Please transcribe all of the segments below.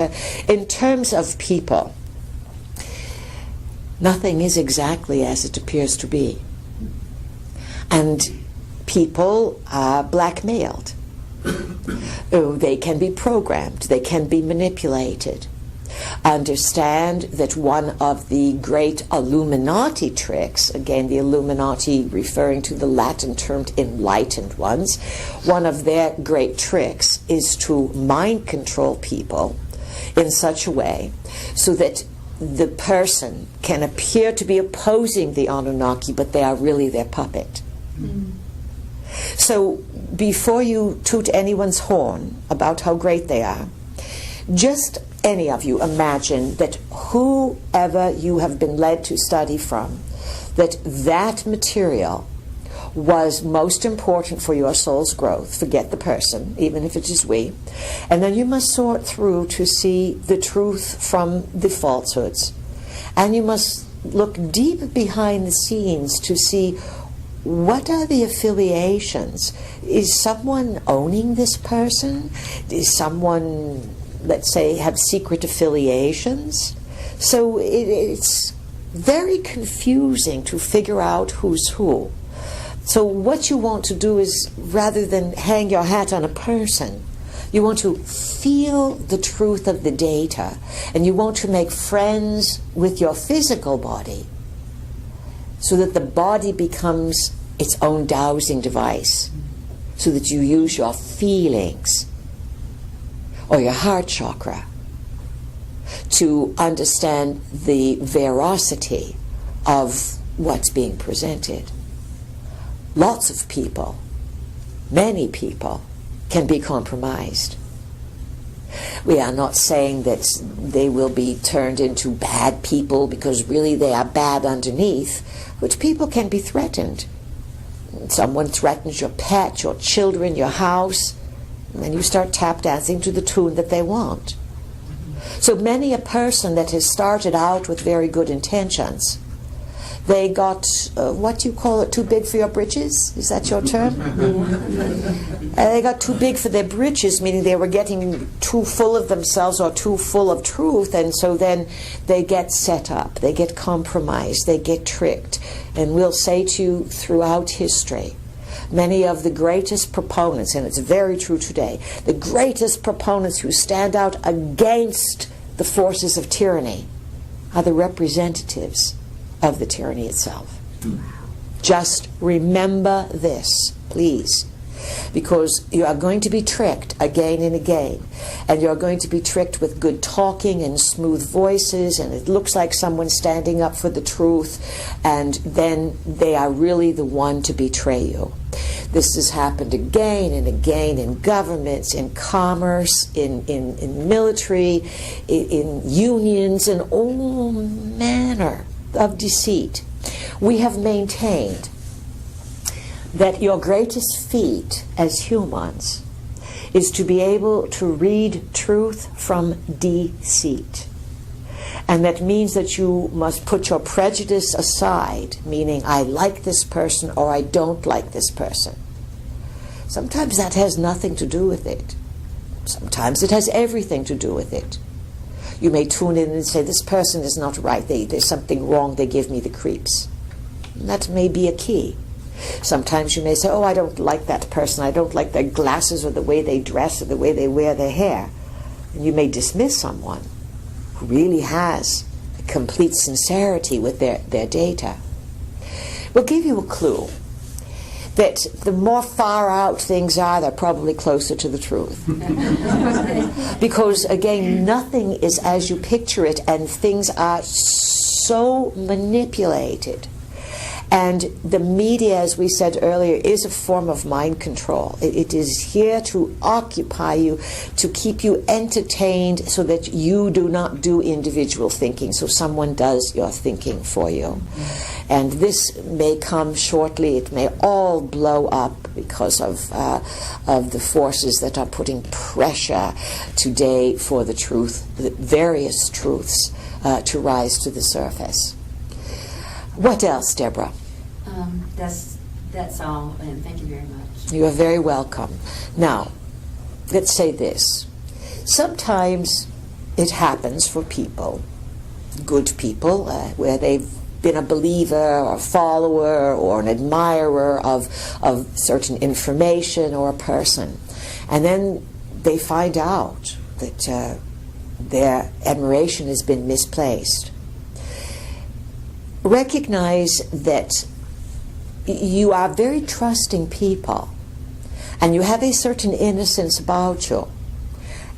In terms of people, nothing is exactly as it appears to be. And people are blackmailed. They can be programmed. They can be manipulated. Understand that one of the great Illuminati tricks, again the Illuminati referring to the Latin term enlightened ones, one of their great tricks is to mind control people in such a way so that the person can appear to be opposing the Anunnaki, but they are really their puppet. So before you toot anyone's horn about how great they are, just any of you imagine that whoever you have been led to study from, that material was most important for your soul's growth. Forget the person, even if it is we. And then you must sort through to see the truth from the falsehoods. And you must look deep behind the scenes to see what are the affiliations. Is someone owning this person? Is someone, let's say, have secret affiliations? So it's very confusing to figure out who's who. So what you want to do is, rather than hang your hat on a person, you want to feel the truth of the data, and you want to make friends with your physical body so that the body becomes its own dowsing device, so that you use your feelings or your heart chakra to understand the veracity of what's being presented. Lots of people, many people, can be compromised. We are not saying that they will be turned into bad people because really they are bad underneath, but people can be threatened. Someone threatens your pet, your children, your house, and then you start tap dancing to the tune that they want. So many a person that has started out with very good intentions, they got, what do you call it, too big for your britches? Is that your term? They got too big for their britches, meaning they were getting too full of themselves or too full of truth, and so then they get set up, they get compromised, they get tricked. And we'll say to you throughout history, many of the greatest proponents, and it's very true today, the greatest proponents who stand out against the forces of tyranny are the representatives of the tyranny itself. Just remember this, please, because you are going to be tricked again and again, and you're going to be tricked with good talking and smooth voices, and it looks like someone standing up for the truth, and then they are really the one to betray you. This has happened again and again in governments, in commerce, in military, in unions, and all manner of deceit. We have maintained that your greatest feat as humans is to be able to read truth from deceit. And that means that you must put your prejudice aside, meaning I like this person or I don't like this person. Sometimes that has nothing to do with it. Sometimes it has everything to do with it. You may tune in and say, this person is not right, there's something wrong, they give me the creeps. And that may be a key. Sometimes you may say, oh, I don't like that person, I don't like their glasses or the way they dress or the way they wear their hair. And you may dismiss someone who really has complete sincerity with their data. We'll give you a clue that the more far out things are, they're probably closer to the truth. Because, again, nothing is as you picture it, and things are so manipulated. And the media, as we said earlier, is a form of mind control. It is here to occupy you, to keep you entertained so that you do not do individual thinking, so someone does your thinking for you. And this may come shortly. It may all blow up because of the forces that are putting pressure today for the truth, the various truths, to rise to the surface. What else, Deborah? That's all, and thank you very much. You are very welcome. Now, let's say this. Sometimes it happens for people, good people, where they've been a believer or a follower or an admirer of certain information or a person. And then they find out that their admiration has been misplaced. Recognize that you are very trusting people, and you have a certain innocence about you,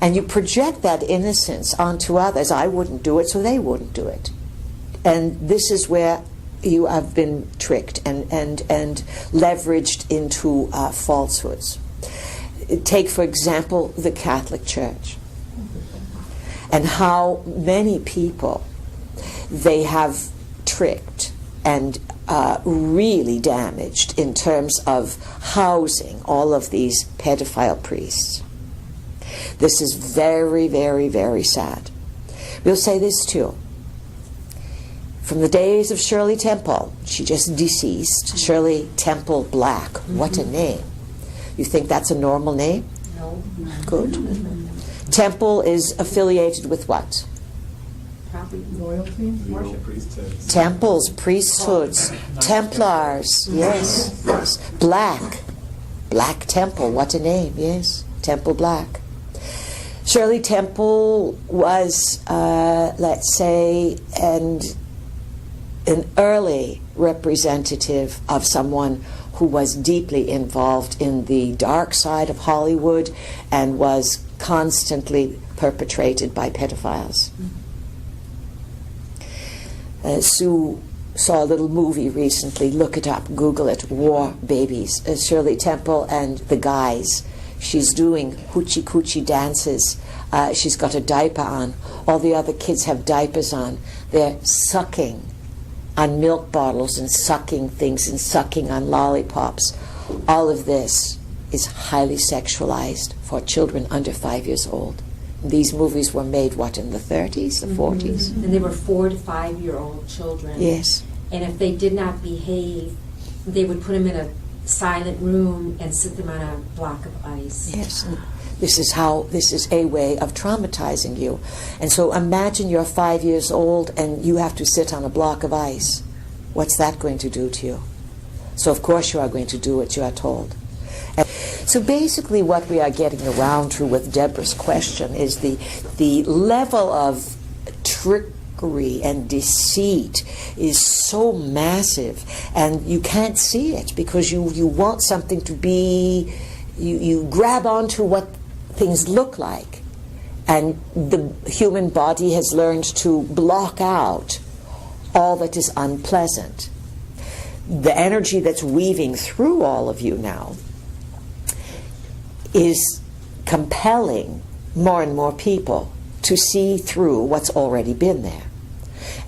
and you project that innocence onto others. I wouldn't do it, so they wouldn't do it. And this is where you have been tricked and leveraged into falsehoods. Take, for example, the Catholic Church, and how many people they have tricked and really damaged in terms of housing all of these pedophile priests. This is very, very, very sad. We'll say this too. From the days of Shirley Temple, she just deceased, Shirley Temple Black. What a name. You think that's a normal name? No. Good. Temple is affiliated with what? Loyalty? Worship. Temples, priesthoods, Templars, yes, yes. Black Temple, what a name, yes, Temple Black. Shirley Temple was, let's say, an early representative of someone who was deeply involved in the dark side of Hollywood and was constantly perpetrated by pedophiles. Sue saw a little movie recently. Look it up, Google it, War Babies. Shirley Temple and the guys. She's doing hoochie coochie dances. She's got a diaper on. All the other kids have diapers on. They're sucking on milk bottles and sucking things and sucking on lollipops. All of this is highly sexualized for children under 5 years old. These movies were made, what, in the 30s, the 40s? And they were 4 to 5 year old children. Yes. And if they did not behave, they would put them in a silent room and sit them on a block of ice. Yes. This is a way of traumatizing you. And so imagine you're 5 years old and you have to sit on a block of ice. What's that going to do to you? So of course you are going to do what you are told. And so basically what we are getting around to with Deborah's question is the level of trickery and deceit is so massive, and you can't see it because you want something to be, you grab onto what things look like, and the human body has learned to block out all that is unpleasant. The energy that's weaving through all of you now is compelling more and more people to see through what's already been there.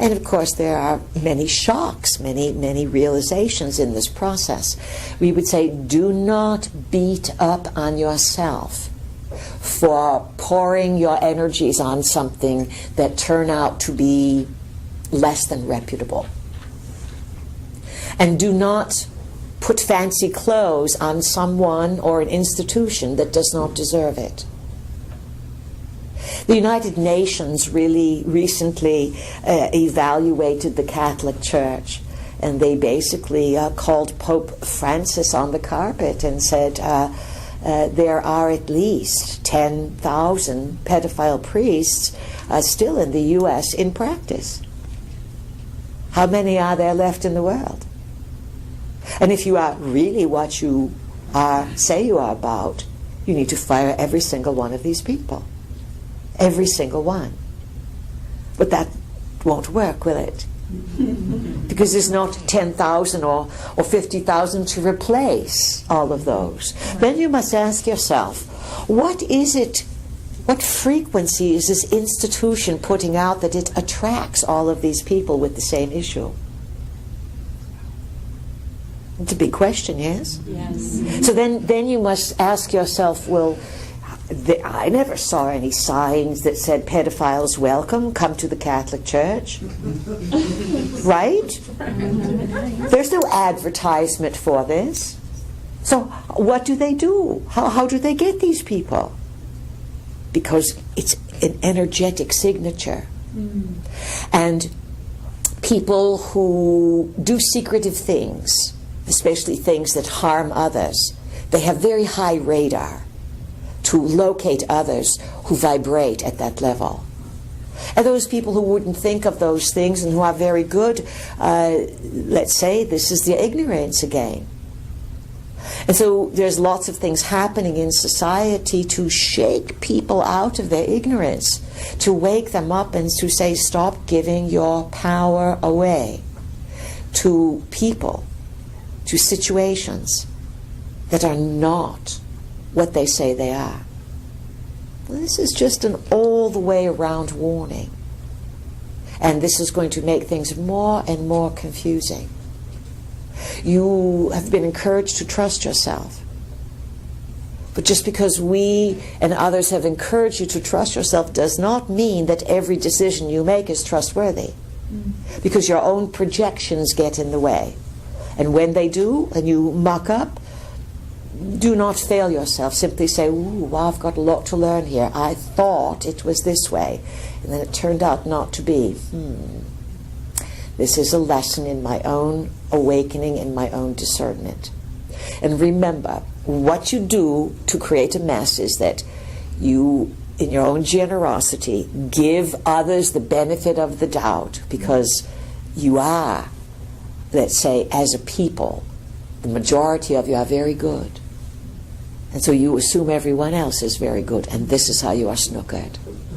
And of course there are many shocks, many realizations in this process. We would say, do not beat up on yourself for pouring your energies on something that turn out to be less than reputable. And do not put fancy clothes on someone or an institution that does not deserve it. The United Nations really recently evaluated the Catholic Church, and they basically called Pope Francis on the carpet and said there are at least 10,000 pedophile priests still in the U.S. in practice. How many are there left in the world? And if you are really what you say you are about, you need to fire every single one of these people. Every single one. But that won't work, will it? Because there's not 10,000 or 50,000 to replace all of those. Then you must ask yourself, what is it, what frequency is this institution putting out that it attracts all of these people with the same issue? It's a big question, yes? Yes. So then you must ask yourself, well, I never saw any signs that said pedophiles welcome, come to the Catholic Church. Right? There's no advertisement for this. So what do they do? How do they get these people? because it's an energetic signature. And people who do secretive things, especially things that harm others, they have very high radar to locate others who vibrate at that level. And those people who wouldn't think of those things and who are very good, let's say this is their ignorance again. And so there's lots of things happening in society to shake people out of their ignorance, to wake them up and to say, stop giving your power away to people, to situations that are not what they say they are. This is just an all-the-way around warning. And this is going to make things more and more confusing. You have been encouraged to trust yourself. But just because we and others have encouraged you to trust yourself does not mean that every decision you make is trustworthy. Because your own projections get in the way. And when they do, and you muck up, do not fail yourself. Simply say, ooh, wow, I've got a lot to learn here. I thought it was this way, and then it turned out not to be. This is a lesson in my own awakening, in my own discernment. And remember, what you do to create a mess is that you, in your own generosity, give others the benefit of the doubt, because you are, let's say, as a people, the majority of you are very good. And so you assume everyone else is very good, and this is how you are snookered.